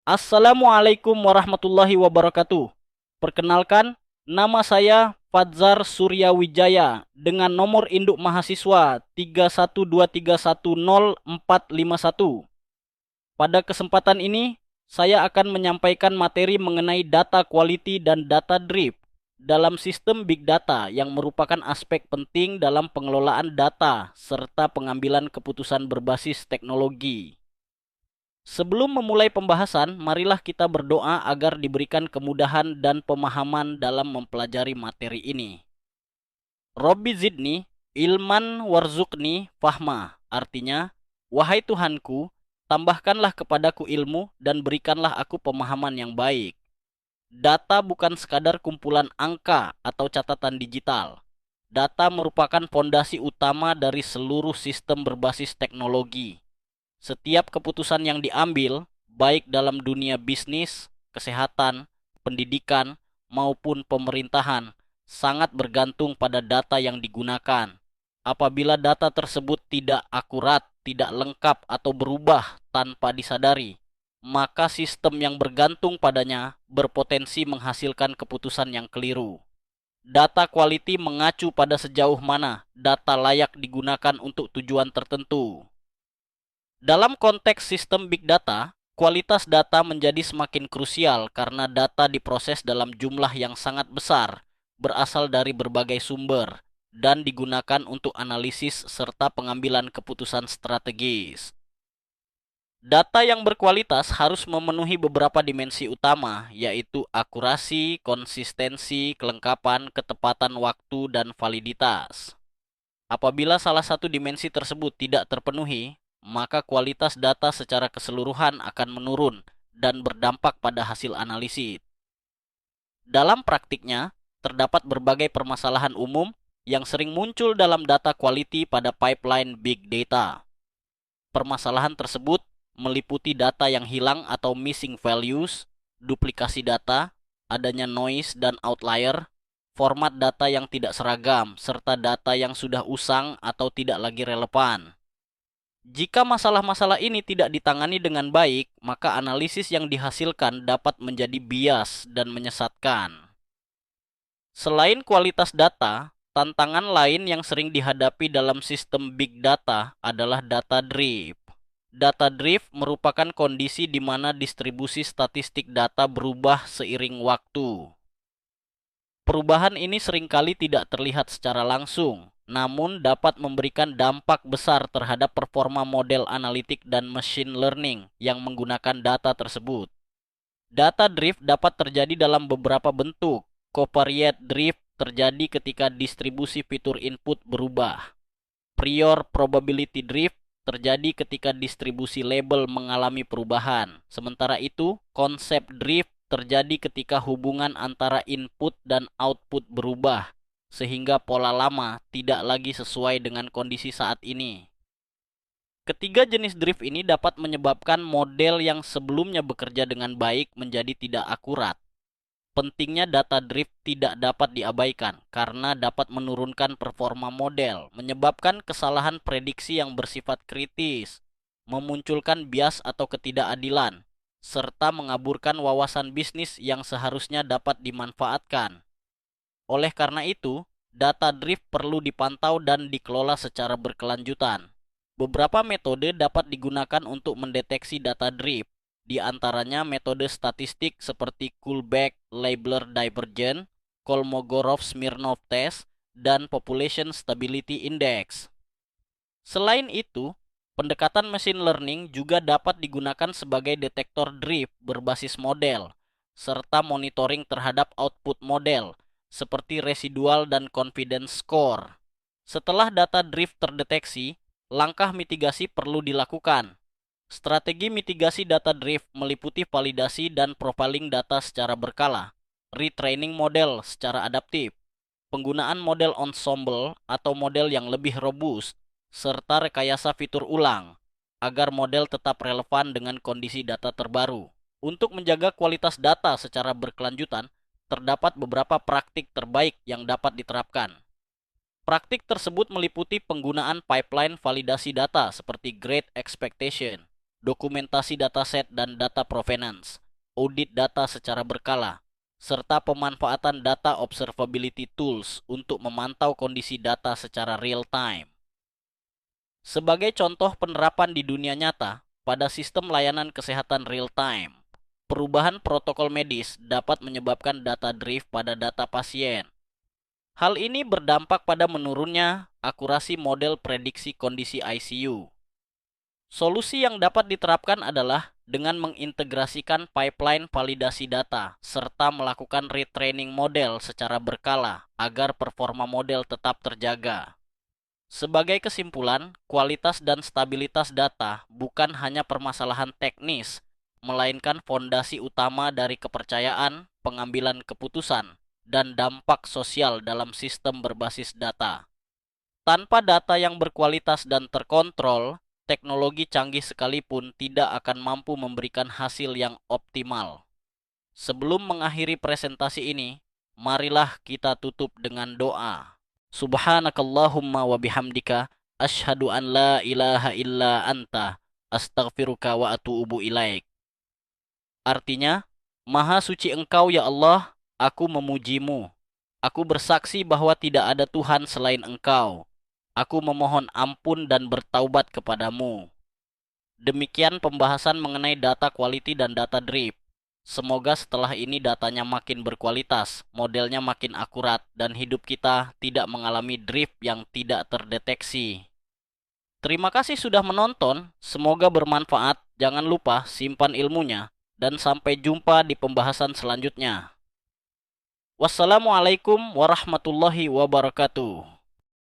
Assalamualaikum warahmatullahi wabarakatuh. Perkenalkan, nama saya Fadzar Surya Wijaya dengan nomor induk mahasiswa 312310451. Pada kesempatan ini, saya akan menyampaikan materi mengenai data quality dan data drift dalam sistem big data yang merupakan aspek penting dalam pengelolaan data serta pengambilan keputusan berbasis teknologi. Sebelum memulai pembahasan, marilah kita berdoa agar diberikan kemudahan dan pemahaman dalam mempelajari materi ini. Robbi zidni ilman warzukni fahma. Artinya, wahai Tuhanku, tambahkanlah kepadaku ilmu dan berikanlah aku pemahaman yang baik. Data bukan sekadar kumpulan angka atau catatan digital. Data merupakan fondasi utama dari seluruh sistem berbasis teknologi. Setiap keputusan yang diambil, baik dalam dunia bisnis, kesehatan, pendidikan, maupun pemerintahan, sangat bergantung pada data yang digunakan. Apabila data tersebut tidak akurat, tidak lengkap, atau berubah tanpa disadari, maka sistem yang bergantung padanya berpotensi menghasilkan keputusan yang keliru. Data quality mengacu pada sejauh mana data layak digunakan untuk tujuan tertentu. Dalam konteks sistem big data, kualitas data menjadi semakin krusial karena data diproses dalam jumlah yang sangat besar, berasal dari berbagai sumber, dan digunakan untuk analisis serta pengambilan keputusan strategis. Data yang berkualitas harus memenuhi beberapa dimensi utama, yaitu akurasi, konsistensi, kelengkapan, ketepatan waktu, dan validitas. Apabila salah satu dimensi tersebut tidak terpenuhi, maka kualitas data secara keseluruhan akan menurun dan berdampak pada hasil analisis. Dalam praktiknya, terdapat berbagai permasalahan umum yang sering muncul dalam data quality pada pipeline big data. Permasalahan tersebut meliputi data yang hilang atau missing values, duplikasi data, adanya noise dan outlier, format data yang tidak seragam, serta data yang sudah usang atau tidak lagi relevan. Jika masalah-masalah ini tidak ditangani dengan baik, maka analisis yang dihasilkan dapat menjadi bias dan menyesatkan. Selain kualitas data, tantangan lain yang sering dihadapi dalam sistem big data adalah data drift. Data drift merupakan kondisi di mana distribusi statistik data berubah seiring waktu. Perubahan ini seringkali tidak terlihat secara langsung, namun dapat memberikan dampak besar terhadap performa model analitik dan machine learning yang menggunakan data tersebut. Data drift dapat terjadi dalam beberapa bentuk. Covariate drift terjadi ketika distribusi fitur input berubah. Prior probability drift terjadi ketika distribusi label mengalami perubahan. Sementara itu, konsep drift terjadi ketika hubungan antara input dan output berubah, sehingga pola lama tidak lagi sesuai dengan kondisi saat ini. Ketiga jenis drift ini dapat menyebabkan model yang sebelumnya bekerja dengan baik menjadi tidak akurat. Pentingnya data drift tidak dapat diabaikan karena dapat menurunkan performa model, menyebabkan kesalahan prediksi yang bersifat kritis, memunculkan bias atau ketidakadilan, serta mengaburkan wawasan bisnis yang seharusnya dapat dimanfaatkan. Oleh karena itu, data drift perlu dipantau dan dikelola secara berkelanjutan. Beberapa metode dapat digunakan untuk mendeteksi data drift, di antaranya metode statistik seperti Kullback-Leibler Divergence, Kolmogorov-Smirnov test, dan Population Stability Index. Selain itu, pendekatan machine learning juga dapat digunakan sebagai detektor drift berbasis model, serta monitoring terhadap output model, seperti residual dan confidence score. Setelah data drift terdeteksi, langkah mitigasi perlu dilakukan. Strategi mitigasi data drift meliputi validasi dan profiling data secara berkala, retraining model secara adaptif, penggunaan model ensemble atau model yang lebih robust, serta rekayasa fitur ulang, agar model tetap relevan dengan kondisi data terbaru. Untuk menjaga kualitas data secara berkelanjutan, terdapat beberapa praktik terbaik yang dapat diterapkan. Praktik tersebut meliputi penggunaan pipeline validasi data seperti Great Expectation, dokumentasi dataset dan data provenance, audit data secara berkala, serta pemanfaatan data observability tools untuk memantau kondisi data secara real time. Sebagai contoh penerapan di dunia nyata, pada sistem layanan kesehatan real time, perubahan protokol medis dapat menyebabkan data drift pada data pasien. Hal ini berdampak pada menurunnya akurasi model prediksi kondisi ICU. Solusi yang dapat diterapkan adalah dengan mengintegrasikan pipeline validasi data serta melakukan retraining model secara berkala agar performa model tetap terjaga. Sebagai kesimpulan, kualitas dan stabilitas data bukan hanya permasalahan teknis, melainkan fondasi utama dari kepercayaan, pengambilan keputusan, dan dampak sosial dalam sistem berbasis data. Tanpa data yang berkualitas dan terkontrol, teknologi canggih sekalipun tidak akan mampu memberikan hasil yang optimal. Sebelum mengakhiri presentasi ini, marilah kita tutup dengan doa. Subhanakallahumma wa bihamdika asyhadu an la ilaha illa anta astaghfiruka wa atuubu ilaik. Artinya, Maha suci Engkau ya Allah, aku memujimu. Aku bersaksi bahwa tidak ada Tuhan selain Engkau. Aku memohon ampun dan bertaubat kepadamu. Demikian pembahasan mengenai data quality dan data drift. Semoga setelah ini datanya makin berkualitas, modelnya makin akurat, dan hidup kita tidak mengalami drift yang tidak terdeteksi. Terima kasih sudah menonton, semoga bermanfaat. Jangan lupa simpan ilmunya, dan sampai jumpa di pembahasan selanjutnya. Wassalamualaikum warahmatullahi wabarakatuh.